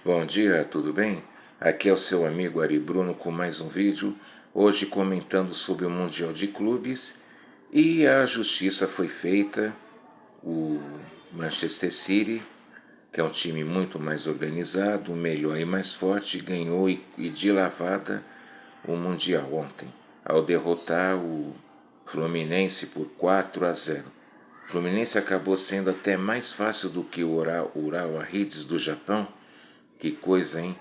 Bom dia, tudo bem? Aqui é o seu amigo Ari Bruno com mais um vídeo, hoje comentando sobre o Mundial de Clubes e a justiça foi feita, o Manchester City, que é um time muito mais organizado, melhor e mais forte, ganhou e de lavada o Mundial ontem, ao derrotar o Fluminense por 4-0. O Fluminense acabou sendo até mais fácil do que o Urawa Reeds do Japão. Que coisa, hein?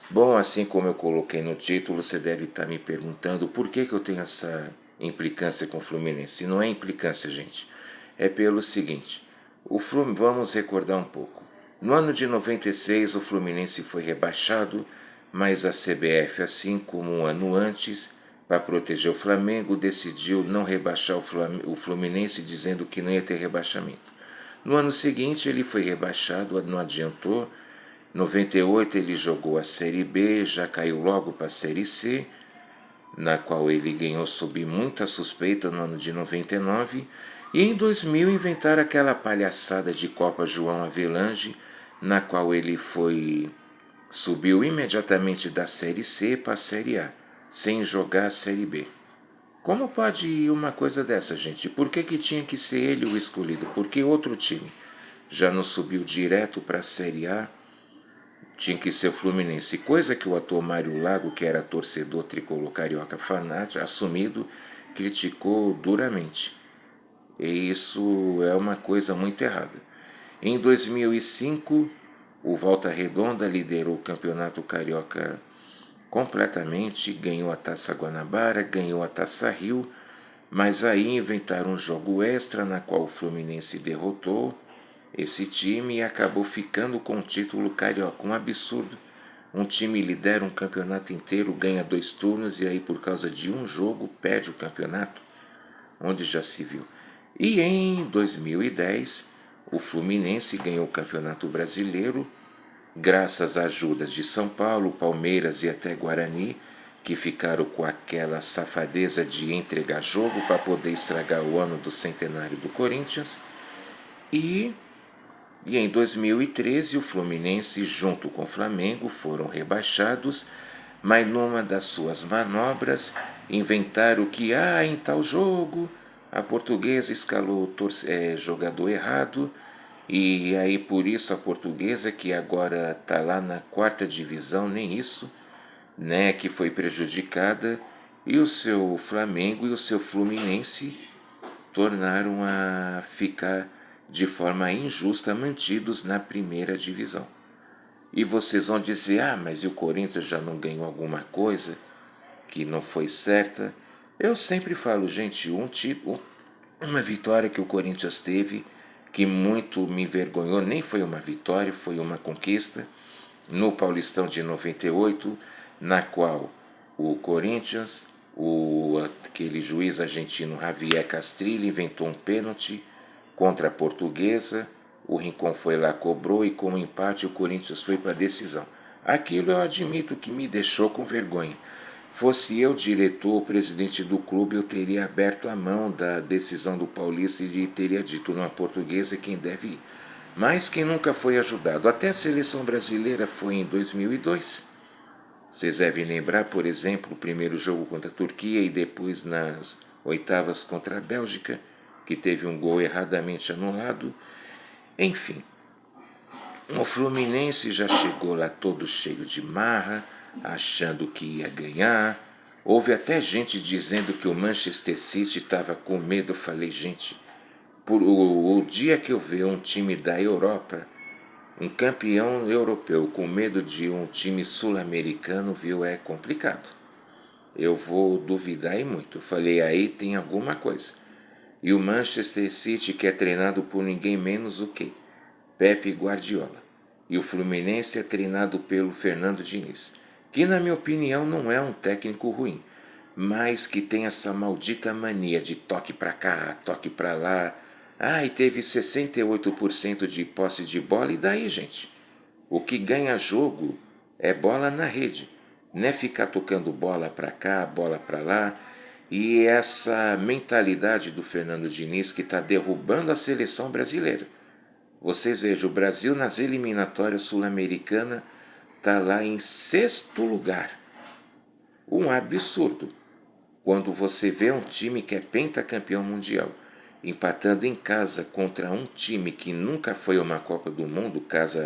Bom, assim como eu coloquei no título, você deve estar me perguntando por que eu tenho essa implicância com o Fluminense. E não é implicância, gente. É pelo seguinte, vamos recordar um pouco. No ano de 96, o Fluminense foi rebaixado, mas a CBF, assim como um ano antes, para proteger o Flamengo, decidiu não rebaixar o Fluminense, dizendo que não ia ter rebaixamento. No ano seguinte, ele foi rebaixado, não adiantou. 98 ele jogou a Série B, já caiu logo para a Série C, na qual ele ganhou sob muita suspeita no ano de 99, e em 2000 inventaram aquela palhaçada de Copa João Avelange, na qual ele subiu imediatamente da Série C para a Série A, sem jogar a Série B. Como pode ir uma coisa dessa, gente? Por que tinha que ser ele o escolhido? Porque outro time já não subiu direto para a Série A? Tinha que ser o Fluminense, coisa que o ator Mário Lago, que era torcedor tricolor carioca fanático, assumido, criticou duramente. E isso é uma coisa muito errada. Em 2005, o Volta Redonda liderou o campeonato carioca completamente, ganhou a Taça Guanabara, ganhou a Taça Rio, mas aí inventaram um jogo extra na qual o Fluminense derrotou esse time acabou ficando com o título carioca. Um absurdo. Um time lidera um campeonato inteiro, ganha 2 turnos e aí por causa de um jogo perde o campeonato. Onde já se viu. E em 2010, o Fluminense ganhou o Campeonato Brasileiro, graças às ajudas de São Paulo, Palmeiras e até Guarani, que ficaram com aquela safadeza de entregar jogo para poder estragar o ano do centenário do Corinthians. E em 2013, o Fluminense, junto com o Flamengo, foram rebaixados, mas numa das suas manobras inventaram que, em tal jogo, a Portuguesa escalou jogador errado, e aí por isso a Portuguesa, que agora está lá na 4ª divisão, nem isso, né, que foi prejudicada, e o seu Flamengo e o seu Fluminense tornaram a ficar de forma injusta mantidos na 1ª divisão. E vocês vão dizer, mas e o Corinthians já não ganhou alguma coisa que não foi certa? Eu sempre falo, gente, uma vitória que o Corinthians teve, que muito me envergonhou, nem foi uma vitória, foi uma conquista, no Paulistão de 98, na qual o Corinthians, aquele juiz argentino Javier Castrilli inventou um pênalti contra a Portuguesa, o Rincon foi lá, cobrou e com o empate o Corinthians foi para a decisão. Aquilo eu admito que me deixou com vergonha. Fosse eu diretor, presidente do clube, eu teria aberto a mão da decisão do Paulista e teria dito, não, a Portuguesa é quem deve ir. Mas quem nunca foi ajudado, até a seleção brasileira foi em 2002. Vocês devem lembrar, por exemplo, o primeiro jogo contra a Turquia e depois nas oitavas contra a Bélgica, que teve um gol erradamente anulado. Enfim, o Fluminense já chegou lá todo cheio de marra, achando que ia ganhar. Houve até gente dizendo que o Manchester City estava com medo. Eu falei, gente, o dia que eu ver um time da Europa, um campeão europeu com medo de um time sul-americano, viu, é complicado. Eu vou duvidar e muito. Eu falei, aí tem alguma coisa. E o Manchester City, que é treinado por ninguém menos o que? Pepe Guardiola. E o Fluminense é treinado pelo Fernando Diniz, que na minha opinião não é um técnico ruim, mas que tem essa maldita mania de toque para cá, toque para lá. E teve 68% de posse de bola, e daí, gente? O que ganha jogo é bola na rede, não é ficar tocando bola para cá, bola para lá. E essa mentalidade do Fernando Diniz que está derrubando a seleção brasileira. Vocês vejam, o Brasil nas eliminatórias sul-americanas está lá em sexto lugar. Um absurdo. Quando você vê um time que é pentacampeão mundial empatando em casa contra um time que nunca foi a uma Copa do Mundo, caso,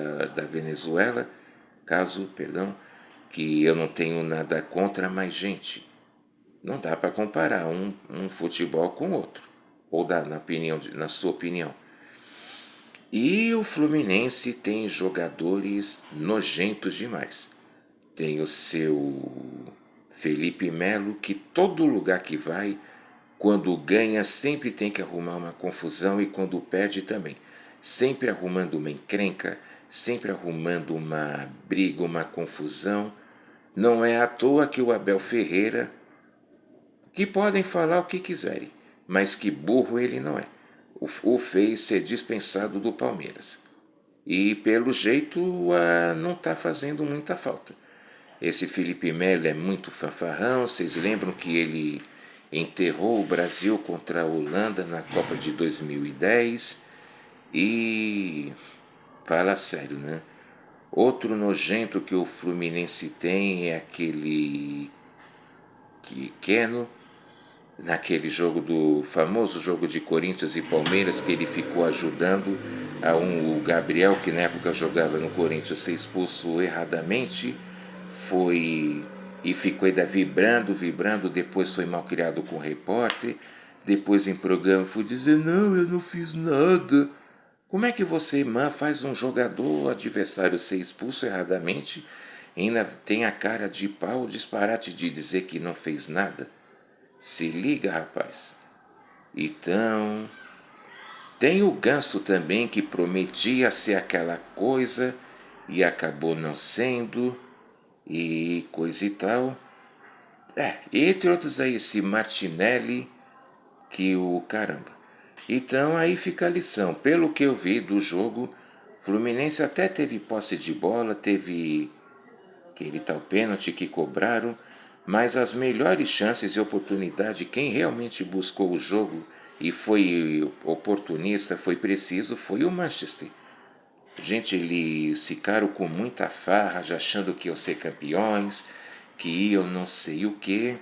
que eu não tenho nada contra, mas gente, não dá para comparar um futebol com outro, ou dá, na sua opinião. E o Fluminense tem jogadores nojentos demais. Tem o seu Felipe Melo, que todo lugar que vai, quando ganha, sempre tem que arrumar uma confusão, e quando perde também. Sempre arrumando uma encrenca, sempre arrumando uma briga, uma confusão. Não é à toa que o Abel Ferreira, que podem falar o que quiserem, mas que burro ele não é, o fez ser dispensado do Palmeiras. E pelo jeito não está fazendo muita falta. Esse Felipe Melo é muito fanfarrão. Vocês lembram que ele enterrou o Brasil contra a Holanda na Copa de 2010? E fala sério, né? Outro nojento que o Fluminense tem é aquele Keno, naquele famoso jogo de Corinthians e Palmeiras, que ele ficou ajudando o Gabriel, que na época jogava no Corinthians, ser expulso erradamente, e ficou ainda vibrando, depois foi mal criado com o repórter, depois em programa foi dizer, não, eu não fiz nada. Como é que você faz um jogador adversário ser expulso erradamente e ainda tem a cara de pau, disparate de dizer que não fez nada? Se liga, rapaz. Então, tem o Ganso também, que prometia ser aquela coisa e acabou não sendo, e coisa e tal. Entre outros aí, esse Martinelli, que o caramba. Então aí fica a lição. Pelo que eu vi do jogo, Fluminense até teve posse de bola, teve aquele tal pênalti que cobraram, mas as melhores chances e oportunidade, quem realmente buscou o jogo e foi oportunista, foi preciso, foi o Manchester. Gente, eles ficaram com muita farra, já achando que iam ser campeões, que iam não sei o quê,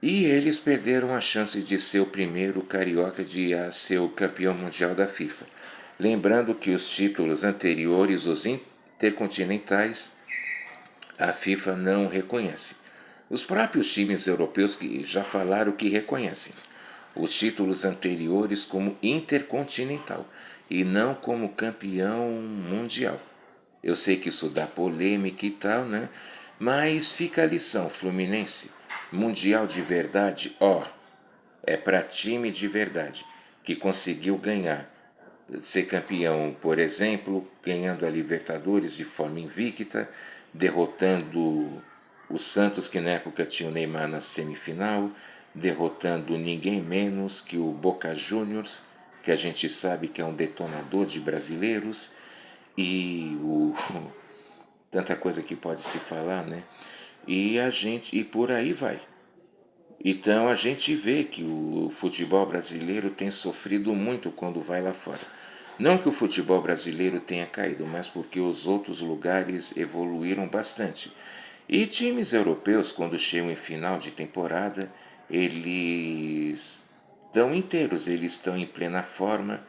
e eles perderam a chance de ser o primeiro carioca a ser o campeão mundial da FIFA. Lembrando que os títulos anteriores, os intercontinentais, a FIFA não reconhece. Os próprios times europeus que já falaram que reconhecem os títulos anteriores como intercontinental e não como campeão mundial. Eu sei que isso dá polêmica e tal, né? Mas fica a lição, Fluminense. Mundial de verdade, é para time de verdade, que conseguiu ganhar, ser campeão, por exemplo, ganhando a Libertadores de forma invicta, derrotando o Santos, que na época tinha o Neymar na semifinal, derrotando ninguém menos que o Boca Juniors, que a gente sabe que é um detonador de brasileiros, e tanta coisa que pode se falar, né? E por aí vai. Então a gente vê que o futebol brasileiro tem sofrido muito quando vai lá fora. Não que o futebol brasileiro tenha caído, mas porque os outros lugares evoluíram bastante. E times europeus, quando chegam em final de temporada, eles estão inteiros, eles estão em plena forma,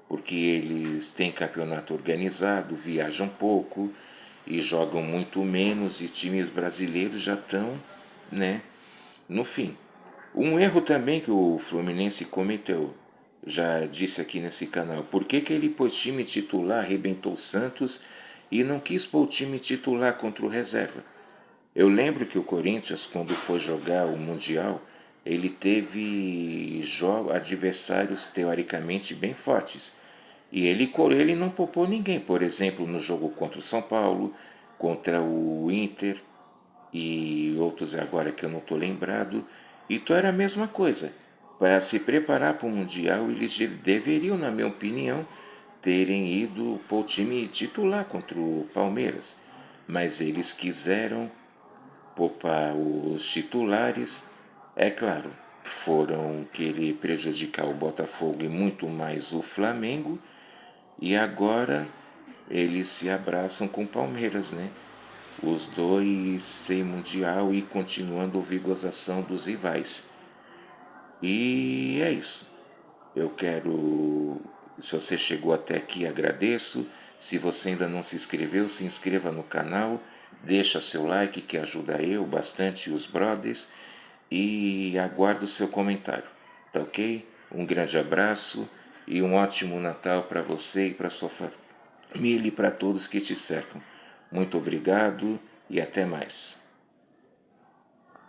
porque eles têm campeonato organizado, viajam pouco e jogam muito menos, e times brasileiros já estão, né, no fim. Um erro também que o Fluminense cometeu, já disse aqui nesse canal, por que ele pôs time titular, arrebentou o Santos e não quis pôr o time titular contra o reserva? Eu lembro que o Corinthians, quando foi jogar o Mundial, ele teve adversários teoricamente bem fortes. E ele não poupou ninguém, por exemplo, no jogo contra o São Paulo, contra o Inter e outros agora que eu não estou lembrado. Então era a mesma coisa. Para se preparar para o Mundial, eles deveriam, na minha opinião, terem ido para o time titular contra o Palmeiras. Mas eles quiseram poupar os titulares. É claro, foram querer prejudicar o Botafogo e muito mais o Flamengo. E agora eles se abraçam com o Palmeiras, né? os dois ser mundial e continuando ouvir gozação dos rivais. E é isso. Eu quero... Se você chegou até aqui, agradeço. Se você ainda não se inscreveu, se inscreva no canal. Deixa seu like que ajuda eu bastante e os brothers. E aguardo o seu comentário. Tá ok? Um grande abraço e um ótimo Natal para você e para sua família e para todos que te cercam. Muito obrigado e até mais.